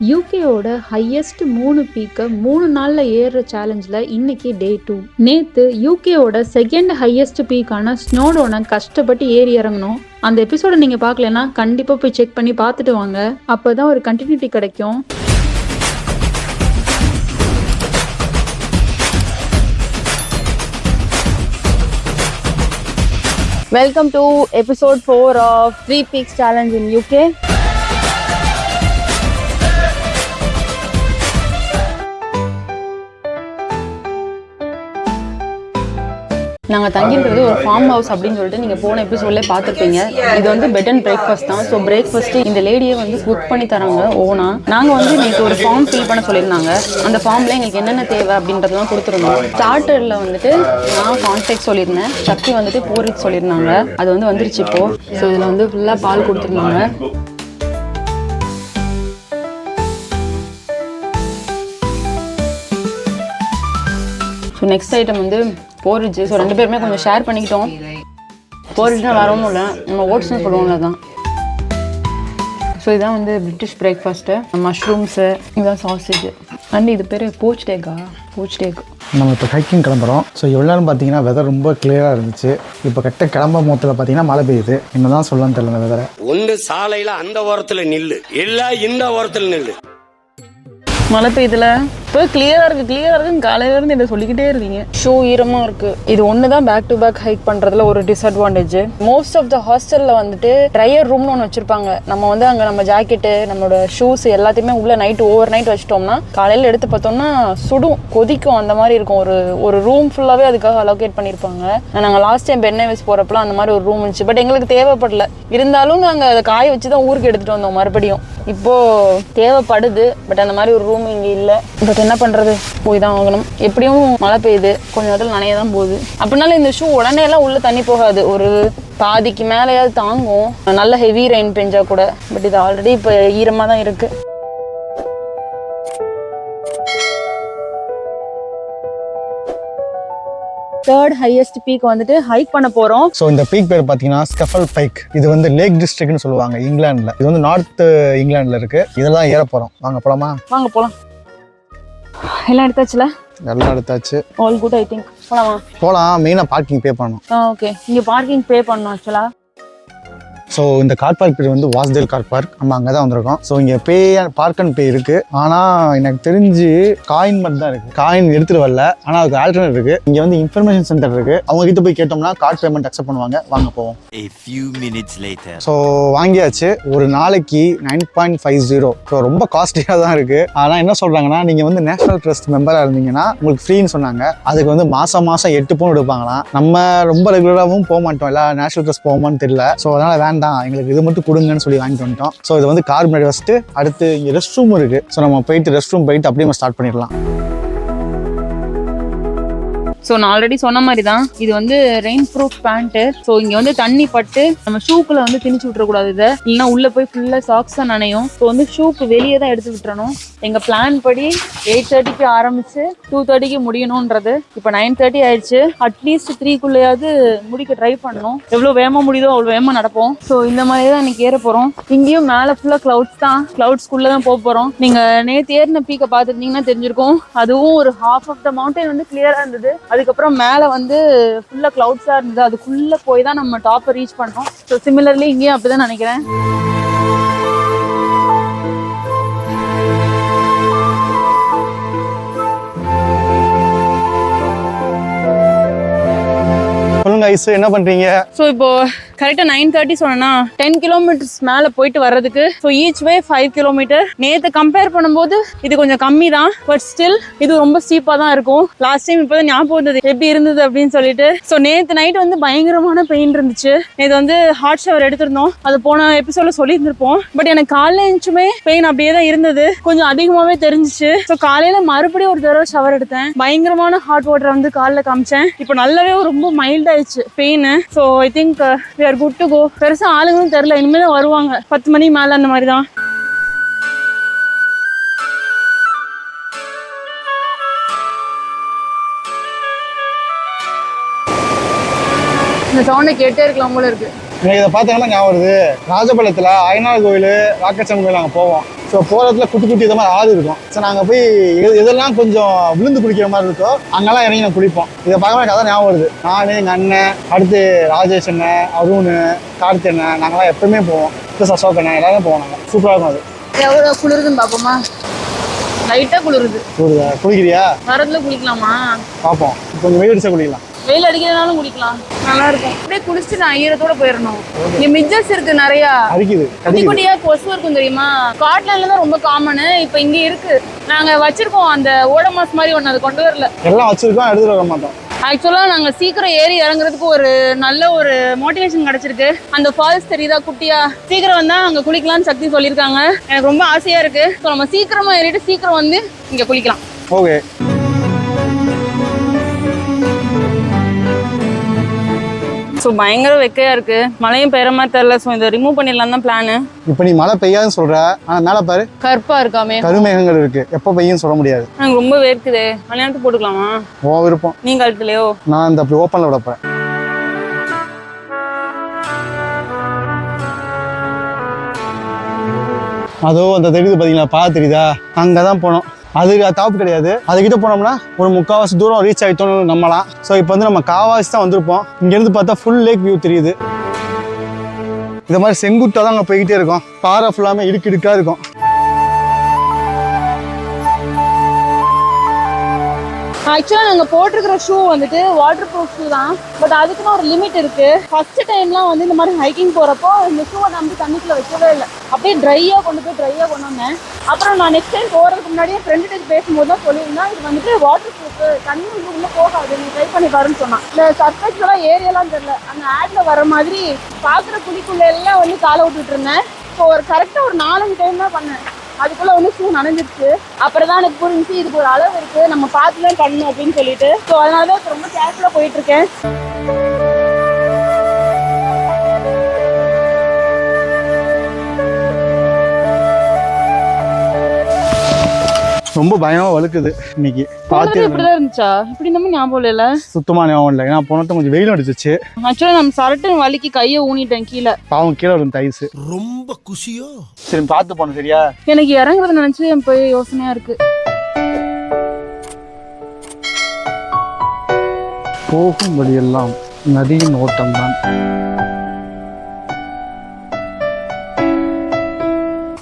யூகேயோட highest 3 பீக்கை 3 நாளில் ஏறுற சேலஞ்சில் இன்னைக்கு டே 2. நேற்று யூகேயோட செகண்ட் ஹையஸ்ட் பீக்கான ஸ்னோடோனை கஷ்டப்பட்டு ஏறி இறங்கணும். அந்த எபிசோட நீங்கள் பார்க்கலன்னா கண்டிப்பாக போய் செக் பண்ணி பார்த்துட்டு வாங்க. அப்போ தான் ஒரு கண்டினியூட்டி கிடைக்கும். Welcome to episode 4 of 3 Peaks Challenge in UK. நாங்கள் தங்கின்றது ஒரு ஃபார்ம் ஹவுஸ் அப்படின்னு சொல்லிட்டு நீங்கள் போன எபிசோட்லேயே பார்த்துருப்பீங்க. இது வந்து பெட் அண்ட் பிரேக்ஃபாஸ்ட் தான். ஸோ பிரேக்ஃபாஸ்ட்டு இந்த லேடியை வந்து குக் பண்ணி தராங்க ஓனா. நாங்கள் வந்து இன்னைக்கு ஒரு ஃபார்ம் ஃபில் பண்ண சொல்லியிருந்தாங்க. அந்த ஃபார்மில் எங்களுக்கு என்னென்ன தேவை அப்படின்றதெல்லாம் கொடுத்துருந்தோம். ஸ்டார்டரில் வந்துட்டு நான் கான்ஃப்ளெக்ஸ் சொல்லியிருந்தேன், சக்தி வந்துட்டு போரிக் சொல்லியிருந்தாங்க. அது வந்து வந்துருச்சு இப்போது. ஸோ இதில் வந்து ஃபுல்லாக பால் கொடுத்துருந்தாங்க. ஸோ நெக்ஸ்ட் ஐட்டம் வந்து போரிட்ஜு. ஸோ 2 பேருமே கொஞ்சம் ஷேர் பண்ணிக்கிட்டோம். போரிட்ஜ்னால் வேற ஒன்றும் இல்லை, நம்ம ஓட்ஸ்னு சொல்லுவோம்ல தான். ஸோ இதான் வந்து பிரிட்டிஷ் பிரேக்ஃபாஸ்ட்டு. மஷ்ரூம்ஸு, இதுதான் சாசேஜ் அண்ட் இது பேர் போச்ட் எக்கா. போச்ட் எக். நம்ம இப்போ ஹைக்கிங் கிளம்புறோம். ஸோ எவ்வளோ நேரம் பார்த்தீங்கன்னா வெதர் ரொம்ப கிளியராக இருந்துச்சு. இப்போ கரெக்டாக கிளம்ப மொத்தத்தில் பார்த்தீங்கன்னா மழை பெய்யுது. என்னதான் சொல்லலாம்னு தெரியல இந்த வெதரை. ஒன்று சாலையில் அந்த ஓரத்தில் நில்லு, இல்லை இந்த ஓரத்தில் நில்லு. மழை பெய்யுதுல இப்போ கிளியரா இருக்குன்னு காலையில இருந்து இதை சொல்லிக்கிட்டே இருந்தீங்க. ஷூ ஈரமா இருக்கு. இது ஒண்ணுதான் பேக் டு பேக் ஹைக் பண்றதுல ஒரு டிஸ்அட்வான்டேஜ். மோஸ்ட் ஆஃப் த ஹாஸ்டல்ல வந்துட்டு ட்ரையர் ரூம்னு ஒன்று வச்சிருப்பாங்க. நம்ம வந்து அங்க நம்ம ஜாக்கெட்டு, நம்மளோட ஷூஸ் எல்லாத்தையுமே உள்ள நைட் ஓவர் நைட் வச்சிட்டோம்னா காலையில எடுத்து பார்த்தோம்னா சுடும், கொதிக்கும், அந்த மாதிரி இருக்கும். ஒரு ரூம் ஃபுல்லாவே அதுக்காக அலோகேட் பண்ணிருப்பாங்க. நாங்கள் லாஸ்ட் டைம் பென்னேவிஸ் போறப்பலாம் அந்த மாதிரி ஒரு ரூம் இருந்துச்சு. பட் எங்களுக்கு தேவைப்படல. இருந்தாலும் நாங்கள் அதை காய வச்சு தான் ஊருக்கு எடுத்துட்டு வந்தோம் மறுபடியும். இப்போ தேவைப்படுது, பட் அந்த மாதிரி ஒரு ரூம் இங்க இல்லை. பட் என்ன பண்றது, போய் தான் ஆகணும். எப்படியும் மழை பெய்யுது, கொஞ்ச நேரத்தில் நனைய தான் போகுது. அப்படினால இந்த ஷூ உடனே எல்லாம் உள்ள தண்ணி போகாது, ஒரு பாதிக்கு மேலேயாவது தாங்கும், நல்ல ஹெவி ரெயின் பெஞ்சா கூட. பட் இது ஆல்ரெடி இப்போ ஈரமாக தான் இருக்கு. தேர்ட் ஹையஸ்ட் பீக் வந்துட்டு ஹைக் பண்ண போறோம். ஸோ இந்த பீக் பேர் பார்த்தீங்கன்னா ஸ்கஃபல் பைக். இது வந்து லேக் டிஸ்ட்ரிக்ட்னு சொல்லுவாங்க இங்கிலாந்துல. இது வந்து நார்த் இங்கிலாந்துல இருக்கு. இதெல்லாம் ஏற போறோம். வாங்க போலாமா? வாங்க போலாம். எல்லாம் எடுத்தாச்சுல? எல்லாம் எடுத்தாச்சு. All good I think. போலாமா? போலாம். மெயினாக பார்க்கிங் பே பண்ணணும். ஓகே, இங்க பார்க்கிங் பே பண்ணணும் ஆக்சுவலா. ஸோ இந்த கார் பார்க் பேர் வந்து வாஸ்டேல் கார் பார்க். நம்ம அங்கே தான் வந்திருக்கோம். ஸோ இங்கே பார்க் அண்ட் பே இருக்கு. ஆனால் எனக்கு தெரிஞ்சு காயின் மட்டும் தான் இருக்கு. காயின் எடுத்துட்டு வரல. ஆனால் அதுக்கு ஆல்டர்னேட் இருக்கு. இங்கே வந்து இன்ஃபர்மேஷன் சென்டர் இருக்கு. அவங்க கிட்ட போய் கேட்டோம்னா கார்டு பேமெண்ட் அக்செப்ட் பண்ணுவாங்க. வாங்க போவோம். ஸோ வாங்கியாச்சு. ஒரு நாளைக்கு 9.50. ஸோ ரொம்ப காஸ்ட்லியாக தான் இருக்கு. ஆனால் என்ன சொல்றாங்கன்னா, நீங்க வந்து நேஷனல் ட்ரஸ்ட் மெம்பராக இருந்தீங்கன்னா உங்களுக்கு ஃப்ரீன்னு சொன்னாங்க. அதுக்கு வந்து மாசம் 8 பவுன் எடுப்பாங்களாம். நம்ம ரொம்ப ரெகுலராகவும் போக மாட்டோம், இல்லை நேஷனல் ட்ரஸ்ட் போவோமான்னு தெரியல. ஸோ அதனால வேண்டாம், எங்களுக்கு இது மட்டும் கொடுங்கன்னு சொல்லி வாங்கிட்டு வந்துட்டோம். ஸோ இது வந்து கார் முன்னாடி வச்சுட்டு அடுத்து இங்கே ரெஸ்ட் ரூம் இருக்கு. ஸோ நம்ம போயிட்டு ரெஸ்ட் ரூம் போயிட்டு அப்படியே நம்ம ஸ்டார்ட் பண்ணிடலாம். ஸோ நான் ஆல்ரெடி சொன்ன மாதிரி தான் இது வந்து ரெயின் ப்ரூஃப் பேண்ட்டு. ஸோ இங்கே வந்து தண்ணி பட்டு நம்ம ஷூக்குள்ள வந்து திணிச்சு விட்டுறக்கூடாது. இதை இல்லைன்னா உள்ளே போய் ஃபுல்லாக சாக்ஸ் தான் நனையும். ஸோ வந்து ஷூக்கு வெளியே தான் எடுத்து விட்டுறணும். எங்கள் பிளான் படி 8:30க்கு ஆரம்பிச்சு 2:30க்கு முடியணுன்றது. இப்போ 9:30 ஆயிடுச்சு. அட்லீஸ்ட் 3க்குள்ளேயாவது முடிக்க ட்ரை பண்ணணும். எவ்வளோ வேகமாக முடியுதோ அவ்வளோ வேகமாக நடப்போம். ஸோ இந்த மாதிரி தான் இன்னைக்கு ஏற போகிறோம். இங்கேயும் மேலே ஃபுல்லாக க்ளவுட்ஸ் தான். க்ளவுட்ஸ்குள்ளே தான் போக போகிறோம். நீங்கள் நேற்று ஏறின பீக்கை பார்த்துருந்தீங்கன்னா தெரிஞ்சிருக்கும். அதுவும் ஒரு half of the mountain வந்து கிளியராக இருந்தது. அதுக்கப்புறம் மேலே வந்து ஃபுல்லாக க்ளவுட்ஸாக இருந்தது. அதுக்குள்ளே போய் தான் நம்ம டாப்பை ரீச் பண்ணோம். ஸோ சிமிலர்லி இங்கேயும் அப்படி தான் நினைக்கிறேன். சொல்லுங்க ஐஸ், என்ன பண்றீங்க? ஸோ இப்போ கரெக்டாக 9:30 சொன்னா 10 கிலோமீட்டர்ஸ் மேலே போயிட்டு வர்றதுக்கு. ஸோ ஈச் வே 5 கிலோமீட்டர். நேற்று கம்பேர் பண்ணும்போது இது கொஞ்சம் கம்மி தான், பட் ஸ்டில் இது ரொம்ப ஸ்டீப்பாக தான் இருக்கும். லாஸ்ட் டைம் இப்போ தான் ஞாபகம் வந்தது எப்படி இருந்தது அப்படின்னு சொல்லிட்டு. ஸோ நேற்று நைட் வந்து பயங்கரமான பெயின் இருந்துச்சு. நேற்று வந்து ஹாட் ஷவர் எடுத்திருந்தோம், அது போன எபிசோட சொல்லியிருந்திருப்போம். பட் எனக்கு காலைல எழுந்துச்சுமே பெயின் அப்படியே தான் இருந்தது, கொஞ்சம் அதிகமாகவே தெரிஞ்சிச்சு. ஸோ காலையில மறுபடியும் ஒரு தடவை ஷவர் எடுத்தேன். பயங்கரமான ஹாட் வாட்டர் வந்து காலில் காமிச்சேன். இப்போ நல்லாவே ரொம்ப மைல்ட் ஆயிடுச்சு pain. So I think we are good to go. பெருசா ஆளுங்களும் தெரியல, இனிமேல் தான் வருவாங்க 10 மணி மேல அந்த மாதிரி தான். இந்த சவுண்டை கேட்டே இருக்கலாம் போல இருக்கு. எனக்கு இதை பார்த்தீங்கன்னா ஞாபகம் வருது. ராஜபாளையத்தில் அய்யனார் கோயில், ராக்கச்சம் கோயில் நாங்கள் போவோம். ஸோ போகிறதுல குட்டி குட்டி இந்த மாதிரி ஆறு இருக்கும். ஸோ நாங்கள் போய் எதெல்லாம் கொஞ்சம் விழுந்து குளிக்கிற மாதிரி இருக்கோ அங்கெல்லாம் இறங்கி நான் குளிப்போம். இதை பார்க்க கதை ஞாபகம் வருது. நான், எங்கள் அண்ணன், அடுத்து ராஜேஷ் அண்ணன், அருண், கார்த்தி அண்ணன், நாங்களாம் எப்பவுமே போவோம். ப்ளஸ் அசோக் அண்ணன் எல்லாமே போவோம். நாங்கள் சூப்பராக இருக்கும். அது எவ்வளோ குளிருதுன்னு பார்ப்போமா? லைட்டாக குளிருது. குளிக்கிறியா? வரதுல குளிக்கலாமா? பார்ப்போம். கொஞ்சம் வெயில் அடிச்சா குளிக்கலாம். வெயில் அடிக்கிறதுனாலும் குளிக்கலாம், நல்லா இருக்கும். அப்படியே குளிச்சுட்டு நான் ஈரத்தோட போயிடணும். இங்க மிட்ஜஸ் இருக்கு நிறையா, குட்டி குட்டியா கொசு இருக்கும் தெரியுமா? ஸ்காட்லாண்ட்ல தான் ரொம்ப காமனு. இப்போ இங்க இருக்கு, நாங்க வச்சிருக்கோம். அந்த ஓடமாஸ் மாதிரி ஒன்று அது கொண்டு வரல. எல்லாம் வச்சிருக்கோம், எடுத்துட்டு வர மாட்டோம். ஆக்சுவலா நாங்க சீக்கிரம் ஏறி இறங்குறதுக்கு ஒரு நல்ல ஒரு மோட்டிவேஷன் கிடைச்சிருக்கு. அந்த ஃபால்ஸ் தெரியுதா குட்டியா, சீக்கிரம் வந்தா அங்க குளிக்கலாம்னு சக்தி சொல்லியிருக்காங்க. எனக்கு ரொம்ப ஆசையா இருக்கு. ஸோ நம்ம சீக்கிரமா ஏறிட்டு சீக்கிரம் வந்து இங்க குளிக்கலாம். ஓகே. ஸோ பயங்கர வெக்கையா இருக்கு, மழையும் பெய்யற மாதிரி தெரியல. ஸோ இதை ரிமூவ் பண்ணிடலாம் தான் பிளானு. இப்போ நீ மழை பெய்யாதுன்னு சொல்ற, ஆனால் மேலே பாரு கருப்பா இருக்காமே, கருமேகங்கள் இருக்கு. எப்போ பெய்யும் சொல்ல முடியாது. எனக்கு ரொம்ப வேர்க்குது. கல்யாணத்துக்கு போட்டுக்கலாமா? ஓ விருப்பம். நீ கழுத்துலையோ? நான் இந்த அப்படி ஓப்பனில் விடப்பேன். அதோ அந்த தெரியுது பார்த்தீங்களா, பார்த்து தெரியுதா? அங்கே தான் போனோம். அது டாப் கிடையாது. அதுக்கிட்ட போனோம்னா ஒரு 3/4 தூரம் ரீச் ஆகிட்டோம்னு நம்பலாம். ஸோ இப்போ வந்து நம்ம காவாசி தான் வந்திருப்போம். இங்கேருந்து பார்த்தா ஃபுல் லேக் வியூ தெரியுது. இந்த மாதிரி செங்குத்தாக தான் அங்கே போய்கிட்டே இருக்கோம். பாறை ஃபுல்லாமே இடுக்கா இருக்கும். ஆக்சுவலாக நாங்கள் போட்டிருக்கிற ஷூ வந்துட்டு வாட்டர் ப்ரூஃப் ஷூ தான். பட் அதுக்குன்னு ஒரு லிமிட் இருக்கு. ஃபர்ஸ்ட் டைம்லாம் வந்து இந்த மாதிரி ஹைக்கிங் போகிறப்போ இந்த ஷூவை நம்பி தண்ணிக்குள்ள வைக்கவே இல்லை. அப்படியே ட்ரையாக கொண்டு வந்தேன். அப்புறம் நான் நெக்ஸ்ட் டைம் போகிறதுக்கு முன்னாடியே ஃப்ரெண்டுகிட்ட பேசும்போது தான் சொல்லியிருந்தேன், இது வந்துட்டு வாட்டர் ப்ரூஃப், தண்ணி வந்து உள்ளே போகாது, நீ ட்ரை பண்ணி பாருன்னு சொன்னான். இந்த சர்ஃபேஸ்லாம் ஏரியாலாம் தெரியல, அந்த ஆட்ல வர மாதிரி பார்க்குற குழிக்குள்ள எல்லாம் வந்து காலை விட்டுட்டு இருந்தேன். ஸோ ஒரு கரெக்டாக ஒரு 4-5 டைம் தான் பண்ணேன். அதுக்குள்ள வந்து ஷூ நனைஞ்சிருச்சு. அப்புறம் தான் எனக்கு புரிஞ்சு இதுக்கு ஒரு அளவு இருக்கு, நம்ம பார்த்து தான் பண்ணணும் அப்படின்னு சொல்லிட்டு. ஸோ அதனால தான் ரொம்ப கேர்ஃபுல்லாக போயிட்டு இருக்கேன். ரொம்ப பயமா வழுக்குது இன்னைக்கு. பார்த்து இப்படிதான் இருந்துச்சா? இப்படி நம்ம ஞாபகம் இல்ல, சுத்தமா ஞாபகம் இல்லை. ஏன்னா போனது கொஞ்சம் வெயிலும் அடிச்சிச்சு. ஆக்சுவலா நம்ம சரட்டு வலிக்கு கையை ஊனிட்டேன் கீழே. பாவம் கீழே வரும் தைஸ். ரொம்ப குஷியோ. சரி பார்த்து போன சரியா? எனக்கு இறங்குறது நினைச்சு போய் யோசனையா இருக்கு. போகும் வழியெல்லாம் நதியின் ஓட்டம் தான்.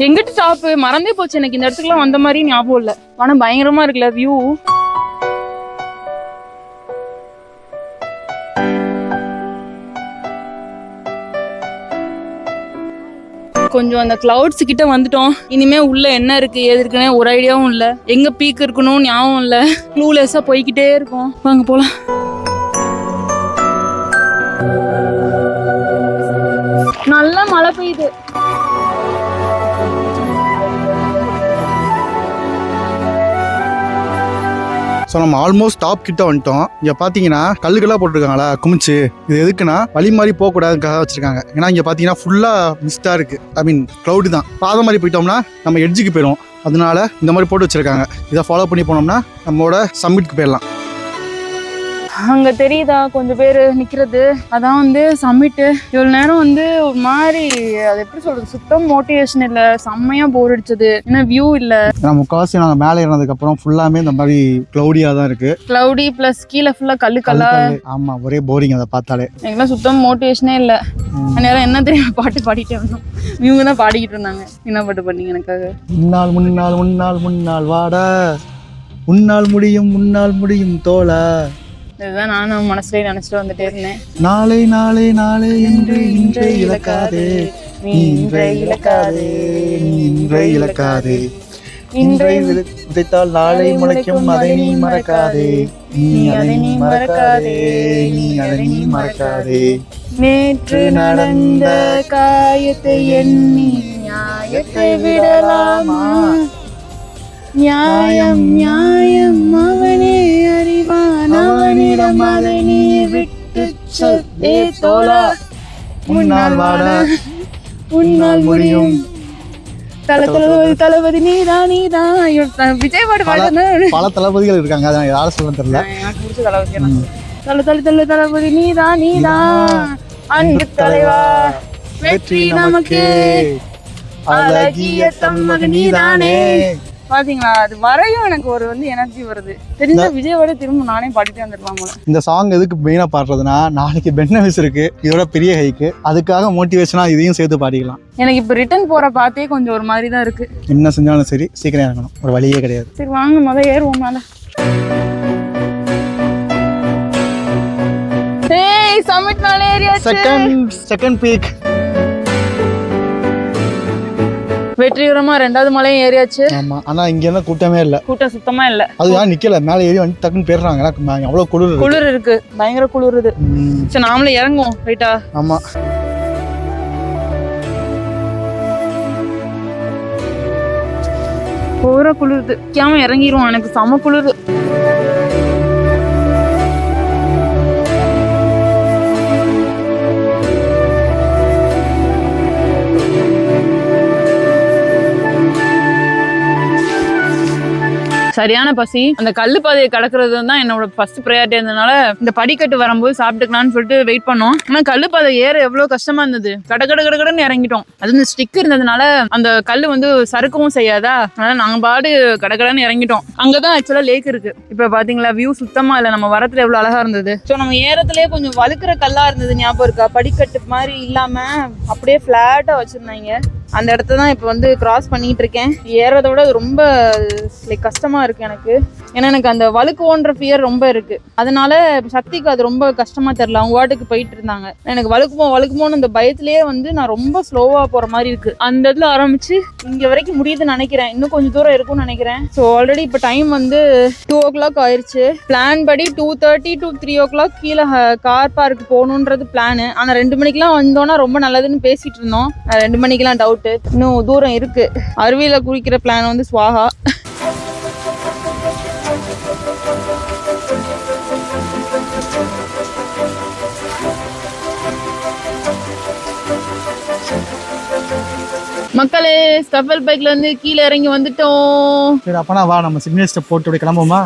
எங்கிட்ட ஸ்டாப் மறந்தே போச்சு எனக்கு. இந்த இடத்துக்குலாம் வந்த மாதிரி ஞாபகம் இல்லை. ஆனா பயங்கரமா இருக்குல்ல வியூ. கொஞ்சம் அந்த கிளவுட்ஸ் கிட்ட வந்துட்டோம். இனிமே உள்ள என்ன இருக்கு ஏது இருக்குன்னு ஒரு ஐடியாவும் இல்லை. எங்க பீக் இருக்கணும் ஞாபகம் இல்லை. க்ளூலெஸ்ஸா போய்கிட்டே இருக்கோம். வாங்க போலாம். நல்லா மழை பெய்யுது. ஸோ நம்ம ஆல்மோஸ்ட் டாப் கிட்ட வந்துட்டோம். இங்கே பார்த்தீங்கன்னா கல்லுக்கெல்லாம் போட்டிருக்காங்களா குமிச்சு. இது எதுக்குன்னா வழி மாதிரி போகக்கூடாதுக்காக வச்சிருக்காங்க. ஏன்னா இங்கே பார்த்தீங்கன்னா ஃபுல்லாக மிஸ்டாக இருக்குது. ஐ மீன் க்ளவுடு தான். பாதை மாதிரி போயிட்டோம்னா நம்ம எட்ஜுக்கு போயிடும். அதனால இந்த மாதிரி போட்டு வச்சிருக்காங்க. இதை ஃபாலோ பண்ணி போனோம்னா நம்மளோட சம்மிட்க்கு போயிடலாம். அங்க தெரியுதா கொஞ்சம் பேர் நிக்கிறது? அதான் வந்து சம்மிட்டு. இவ்வளவு நேரம் வந்து ஒரு மாதிரி அது எப்படி சொல்றது, சுத்தம் மோட்டிவேஷன் இல்ல, செம்மையா போர் அடிச்சது. ஏன்னா வியூ இல்ல. முக்காவாசி நாங்கள் மேலே ஏறினதுக்கு அப்புறம் ஃபுல்லாமே இந்த மாதிரி கிளவுடியா தான் இருக்கு. கிளவுடி பிளஸ் கீழே ஃபுல்லா கல்லா. ஆமா ஒரே போரிங் அதை பார்த்தாலே. எனக்குலாம் சுத்தம் மோட்டிவேஷனே இல்ல. நேரம் என்ன தெரியும் பாட்டு பாடிட்டே வந்தோம். இவங்க தான் பாடிக்கிட்டு இருந்தாங்க. என்ன பாட்டு பண்ணீங்க எனக்காக? முன்னால் முன்னால் முன்னால் முன்னால் வாடா, உன்னால் முடியும் தோளா. இதுதான் நானும் மனசுலயே நினைச்சிட்டு வந்துட்டே இருந்தேன். நாளை நாளை நாளை என்று இன்றை இழக்காதே, நீ இன்றை இழக்காதே, நீ இன்றை இழக்காதே. இன்றை விதைத்தால் நாளை முளைக்கும், அதை நீ மறக்காதே, நீ அதை நீ மறக்காதே, நீ அதை நீ மறக்காதே. நேற்று நடந்த காயத்தை எண்ணி நியாயத்தை விடலாமா? நியாயம் நியாயம் அவனே அறிவான், அவனிடம் அதை நீ விட்டு சொல். ஏ தோழா முன்னால் வாடா, உன்னால் முடியும். தளபதி நீதான் விஜய் பாட்டு பாடுறது. பல தளபதிகள் இருக்காங்க, அதை யாரும் சொல்ல தெரியல. எனக்கு பிடிச்ச தளபதி தளபதி நீதான் அன்பு தலைவா, வெற்றி நமக்கு. அழகிய தம்மக நீதானே. பாத்தீங்களா, அது வரையும் எனக்கு ஒரு எனர்ஜி வருது. தெரிஞ்ச விஜயோட திரும்ப நானே பாடிட்டே வந்துடலாம் போல. இந்த சாங் எதுக்கு மெயினா பாடுறதுன்னா, நாளைக்கு பென்னவிஸ் இருக்கு, இதோட பெரிய ஹைக்கு, அதுக்காக மோட்டிவேஷனா இதையும் சேர்த்து பாடிக்கலாம். எனக்கு இப்ப ரிட்டர்ன் போற பார்த்தே கொஞ்சம் ஒரு மாதிரி தான் இருக்கு. என்ன செஞ்சாலும் சரி சீக்கிரம் இறங்கணும், ஒரு வழியே கிடையாது. சரி வாங்க முதல்ல ஏறுவோம் மேல. ஏய் சமிட் மேல ஏறியாச்சு. செகண்ட் பீக் வெற்றிகரமா 2வது மலையும் ஏறியாச்சு. ஆமா, ஆனா இங்க என்ன கூட்டமே இல்ல, கூட்டம் சுத்தமா இல்ல. அது ஏன் நிக்கல, மேல ஏறி வந்து டக்குன்னு போயிடுறாங்க. எனக்கு அவ்வளவு குளிர் இருக்கு, பயங்கர குளிருது. சரி நாமளே இறங்குவோம் ரைட்டா. ஆமா, பூரா குளிருது. கேம இறங்கிடுவோம், எனக்கு செம குளிருது. சரியான பசி. அந்த கல்லு பாதையை கடக்கிறது தான் என்னோட ஃபர்ஸ்ட் ப்ரையாரிட்டி இருந்ததுனால இந்த படிக்கட்டு வரும்போது சாப்பிட்டுக்கலாம்னு சொல்லிட்டு வெயிட் பண்ணோம். ஆனா கல்லு பாதை ஏற எவ்வளவு கஷ்டமா இருந்தது. கடன்னு இறங்கிட்டோம். அது இந்த ஸ்டிக் இருந்ததுனால அந்த கல்லு சறுக்கவும் செய்யாதா, அதனால நாங்க பாடு கடன்னு இறங்கிட்டோம். அங்கதான் ஆக்சுவலா லேக் இருக்கு. இப்ப பாத்தீங்களா வியூ சுத்தமா இல்ல. நம்ம வரத்துல எவ்வளவு அழகா இருந்தது. ஸோ நம்ம ஏறத்துலயே கொஞ்சம் வழுக்கிற கல்லா இருந்தது, ஞாபகம் இருக்கா? படிக்கட்டு மாதிரி இல்லாம அப்படியே பிளாட்டா வச்சிருந்தாங்க. அந்த இடத்த தான் இப்போ கிராஸ் பண்ணிட்டு இருக்கேன். ஏறதை விட அது ரொம்ப கஷ்டமா இருக்கு எனக்கு. ஏன்னா எனக்கு அந்த வழுக்குவோன்ற ஃபியர் ரொம்ப இருக்கு. அதனால சக்திக்கு அது ரொம்ப கஷ்டமா தெரியல. அவங்க வாட்டுக்கு போயிட்டு இருந்தாங்க. எனக்கு வழுக்குமோன்னு அந்த பயத்திலேயே நான் ரொம்ப ஸ்லோவா போற மாதிரி இருக்கு. அந்த இடத்துல ஆரம்பிச்சு இங்க வரைக்கும் முடியுதுன்னு நினைக்கிறேன். இன்னும் கொஞ்சம் தூரம் இருக்கும்னு நினைக்கிறேன். ஸோ ஆல்ரெடி இப்போ டைம் 2 o'clock ஆயிடுச்சு. பிளான் படி 2:30 to 3 o'clock கீழே கார் பார்க் போகணுன்றது பிளானு. ஆனா 2 மணிக்கெல்லாம் வந்தோம்னா ரொம்ப நல்லதுன்னு பேசிட்டு இருந்தோம். 2 மணிக்கெல்லாம் டவுட், இன்னும் தூரம் இருக்கு. அருவியில குளிக்கிற பிளான் ஸ்வாகா. மக்களே ஸ்டஃபல் பைக்ல கீழே இறங்கி வந்துட்டோம். சரி அப்பனா வா, நம்ம சிக்னல் ஸ்டெப் போட்டு கிளம்புமா?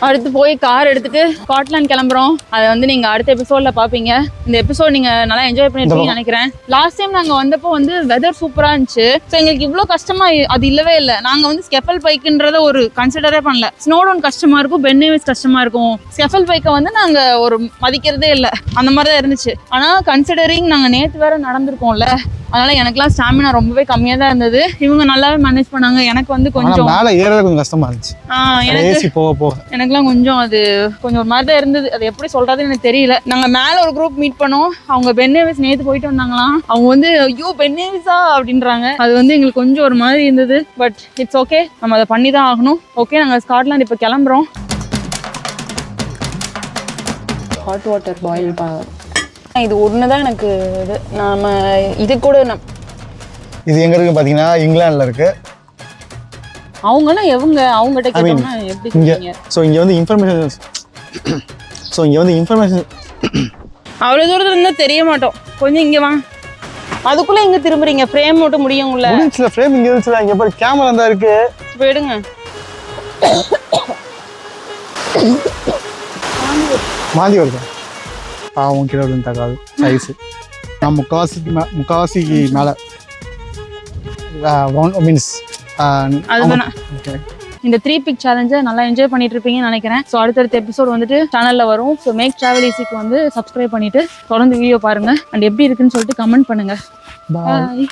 அடுத்து போய் கார் எடுத்துட்டு ஸ்காட்லாந்து கிளம்புறோம். அதை நீங்க அடுத்த எபிசோட்ல பாப்பீங்க. இந்த எபிசோட் நீங்க நல்லா என்ஜாய் பண்ணிருப்பீங்கன்னு நினைக்கிறேன். லாஸ்ட் டைம் நாங்க வந்தப்போ வெதர் சூப்பரா இருந்துச்சு. ஸோ எங்களுக்கு இவ்வளவு கஷ்டமா அது இல்லவே இல்லை. நாங்க ஸ்கெஃபல் பைக்குன்றத ஒரு கன்சிடரே பண்ணல. ஸ்னோடவுன் கஷ்டமா இருக்கும், பென்னேவிஸ் கஷ்டமா இருக்கும். ஸ்கெஃபல் பைக்கை நாங்க ஒரு மதிக்கிறதே இல்லை. அந்த மாதிரிதான் இருந்துச்சு. ஆனா கன்சிடரிங் நாங்க நேற்று வேற நடந்திருக்கோம்ல, அதனால எனக்குலாம் ஸ்டாமினா ரொம்பவே கம்மியா தான் இருந்தது. இவங்க நல்லாவே மேனேஜ் பண்ணாங்க. எனக்கு கொஞ்சம் மேல ஏறது கொஞ்சம் கஷ்டமா இருந்துச்சு. எனக்குலாம் கொஞ்சம் அது கொஞ்சம் ஒரு மாதிரி தான் இருந்தது. அது எப்படி சொல்றதுன்னு எனக்கு தெரியல. நாங்க மேல ஒரு குரூப் மீட் பண்ணோம். அவங்க பென்னேவிஸ் நேத்து போயிட்டு வந்தாங்களாம். அவங்க ஐயோ பென்னேவிஸா அப்படின்றாங்க. அது எங்களுக்கு கொஞ்சம் ஒரு மாதிரி இருந்தது. பட் இட்ஸ் ஓகே, நம்ம அதை பண்ணி தான் ஆகணும். ஓகே, நாங்க ஸ்காட்லாந்து இப்போ கிளம்புறோம். ஹாட் வாட்டர் பாயில் இது ஒண்ணுதான் எனக்கு இது. நாம இது கூட இது எங்க இருக்கு பாத்தீங்கன்னா இங்கிலாந்துல இருக்கு. அவங்கன்னா அவங்ககிட்ட கேட்டோம்னா எப்படி சொல்றீங்க? சோ இங்க இன்ஃபர்மேஷன் அவ்வளவு தூரத்துல இருந்தா தெரிய மாட்டோம். கொஞ்சம் இங்க வா. அதுக்குள்ள இங்க திரும்புறீங்க. ஃப்ரேம் மட்டும் முடியும்ல. முடியல, ஃப்ரேம் இங்க இருந்துச்சுல. இங்க பாரு கேமரா தான் இருக்கு. போயிடுங்க. மாந்தி வருது. பாவம் கிலோ தகாது சைஸ். நான் முக்காவாசிக்கு மேலே மீன்ஸ் இந்த 3 pick சேலஞ்சை நல்லா என்ஜாய் பண்ணிட்டு இருப்பீங்கன்னு நினைக்கிறேன். ஸோ அடுத்தடுத்த எபிசோட் சேனல்ல வரும். ஸோ மேக் டிராவல் ஈஸிக்கு சப்ஸ்கிரைப் பண்ணிட்டு தொடர்ந்து வீடியோ பாருங்க. அண்ட் எப்படி இருக்குன்னு சொல்லிட்டு கமெண்ட் பண்ணுங்க. பாய்.